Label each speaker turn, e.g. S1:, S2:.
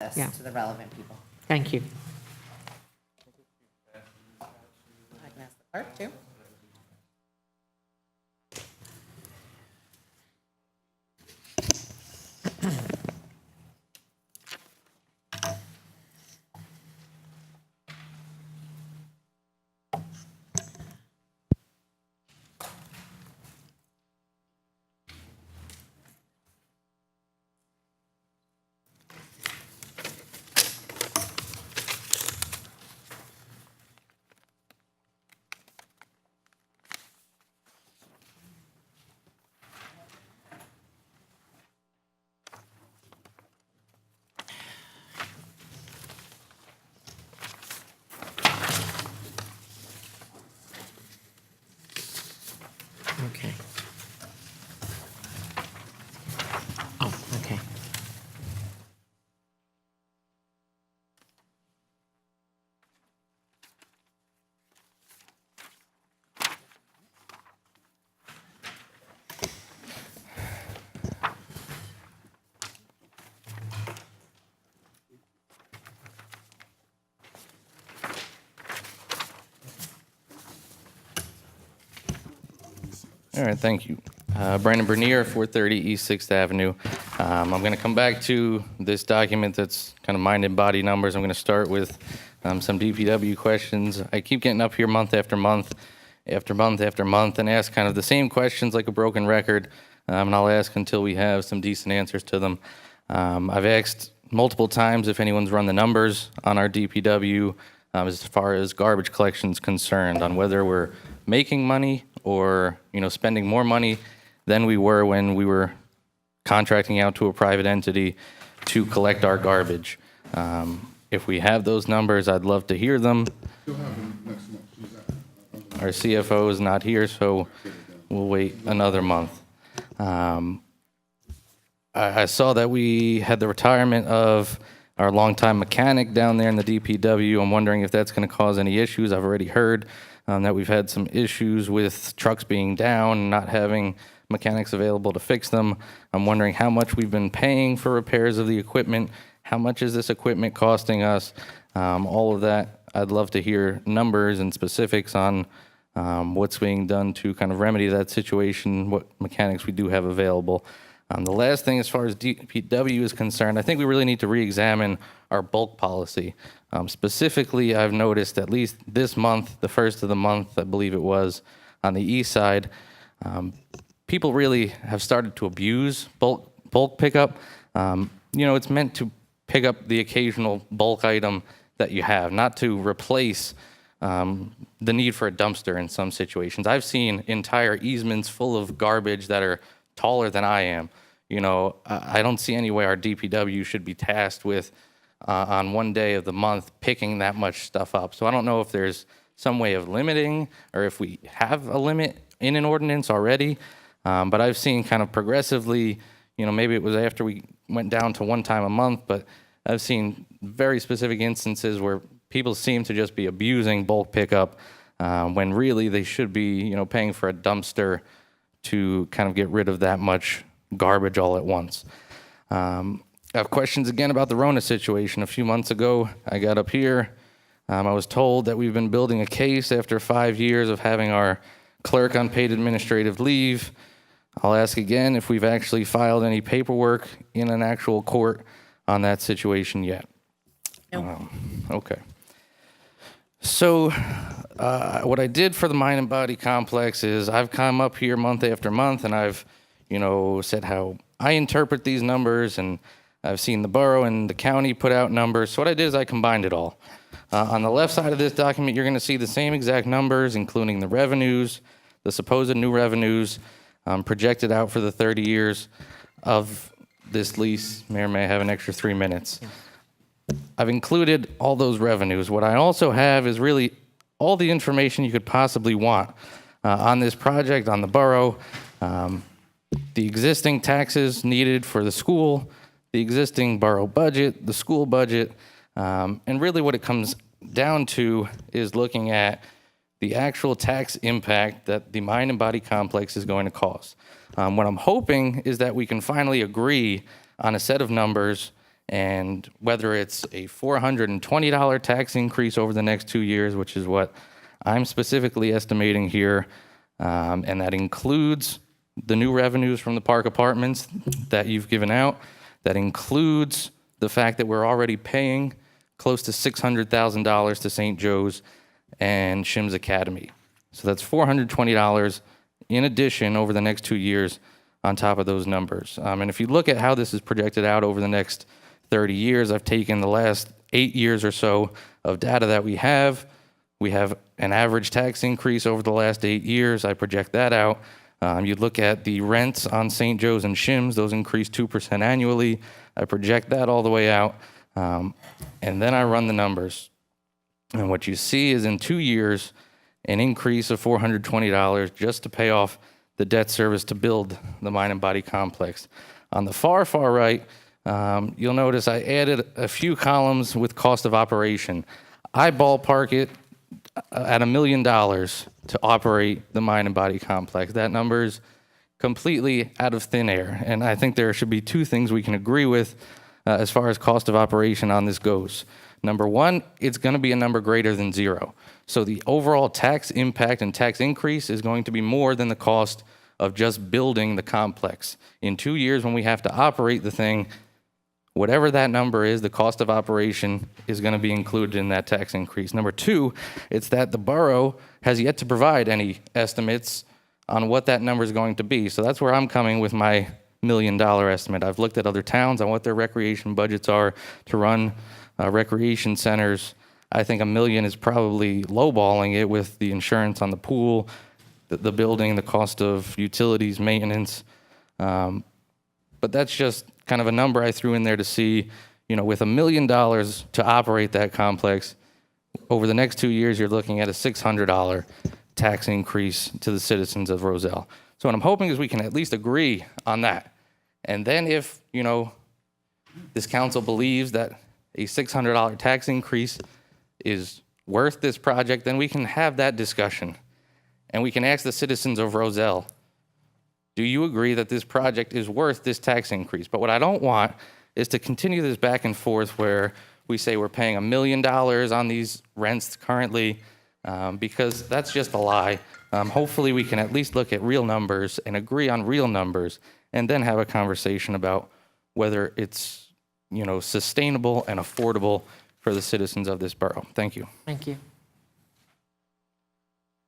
S1: this
S2: Yeah.
S1: to the relevant people.
S2: Thank you.
S1: I can ask the clerk too.
S2: Okay. Oh, okay.
S3: All right, thank you. Brandon Bernier, 430 East 6th Avenue. I'm going to come back to this document that's kind of mind and body numbers. I'm going to start with some DPW questions. I keep getting up here month after month, after month after month, and ask kind of the same questions like a broken record, and I'll ask until we have some decent answers to them. I've asked multiple times if anyone's run the numbers on our DPW as far as garbage collection is concerned, on whether we're making money or spending more money than we were when we were contracting out to a private entity to collect our garbage. If we have those numbers, I'd love to hear them. Our CFO is not here, so we'll wait another month. I saw that we had the retirement of our longtime mechanic down there in the DPW. I'm wondering if that's going to cause any issues. I've already heard that we've had some issues with trucks being down and not having mechanics available to fix them. I'm wondering how much we've been paying for repairs of the equipment. How much is this equipment costing us? All of that. I'd love to hear numbers and specifics on what's being done to kind of remedy that situation, what mechanics we do have available. The last thing, as far as DPW is concerned, I think we really need to re-examine our bulk policy. Specifically, I've noticed at least this month, the first of the month, I believe it was, on the east side, people really have started to abuse bulk pickup. It's meant to pick up the occasional bulk item that you have, not to replace the need for a dumpster in some situations. I've seen entire easements full of garbage that are taller than I am. I don't see any way our DPW should be tasked with, on one day of the month, picking that much stuff up. So I don't know if there's some way of limiting or if we have a limit in an ordinance already. But I've seen kind of progressively, maybe it was after we went down to one time a month, but I've seen very specific instances where people seem to just be abusing bulk pickup when really they should be, paying for a dumpster to kind of get rid of that much garbage all at once. I have questions again about the Rona situation. A few months ago, I got up here. I was told that we've been building a case after 5 years of having our clerk on paid administrative leave. I'll ask again if we've actually filed any paperwork in an actual court on that situation yet.
S1: Nope.
S3: Okay. So what I did for the Mind and Body Complex is I've come up here month after month and I've, said how I interpret these numbers, and I've seen the borough and the county put out numbers. So what I did is I combined it all. On the left side of this document, you're going to see the same exact numbers, including the revenues, the supposed new revenues projected out for the 30 years of this lease. Mayor, may I have an extra 3 minutes? Yeah. I've included all those revenues. What I also have is really all the information you could possibly want on this project, on the borough, the existing taxes needed for the school, the existing borough budget, the school budget, and really what it comes down to is looking at the actual tax impact that the Mind and Body Complex is going to cause. What I'm hoping is that we can finally agree on a set of numbers And whether it's a $420 tax increase over the next 2 years, which is what I'm specifically estimating here, and that includes the new revenues from the park apartments that you've given out, that includes the fact that we're already paying close to $600,000 to St. Joe's and Shim's Academy. So that's $420 in addition over the next 2 years on top of those numbers. And if you look at how this is projected out over the next 30 years, I've taken the last 8 years or so of data that we have. We have an average tax increase over the last 8 years. I project that out. You look at the rents on St. Joe's and Shim's, those increase 2% annually. I project that all the way out. And then I run the numbers. And what you see is in 2 years, an increase of $420 just to pay off the debt service to build the mind and body complex. On the far right, you'll notice I added a few columns with cost of operation. I ballpark it at $1 million to operate the mind and body complex. That number is completely out of thin air. And I think there should be two things we can agree with as far as cost of operation on this goes. Number one, it's going to be a number greater than zero. So the overall tax impact and tax increase is going to be more than the cost of just building the complex. In 2 years, when we have to operate the thing, whatever that number is, the cost of operation is going to be included in that tax increase. Number two, it's that the borough has yet to provide any estimates on what that number is going to be. So that's where I'm coming with my $1 million estimate. I've looked at other towns on what their recreation budgets are to run recreation centers. I think $1 million is probably lowballing it with the insurance on the pool, the building, the cost of utilities, maintenance. But that's just kind of a number I threw in there to see, with $1 million to operate that complex, over the next 2 years, you're looking at a $600 tax increase to the citizens of Roselle. So what I'm hoping is we can at least agree on that. And then if, this council believes that a $600 tax increase is worth this project, then we can have that discussion. And we can ask the citizens of Roselle, do you agree that this project is worth this tax increase? But what I don't want is to continue this back and forth where we say we're paying $1 million on these rents currently, because that's just a lie. Hopefully we can at least look at real numbers and agree on real numbers and then have a conversation about whether it's, sustainable and affordable for the citizens of this borough. Thank you.
S2: Thank you.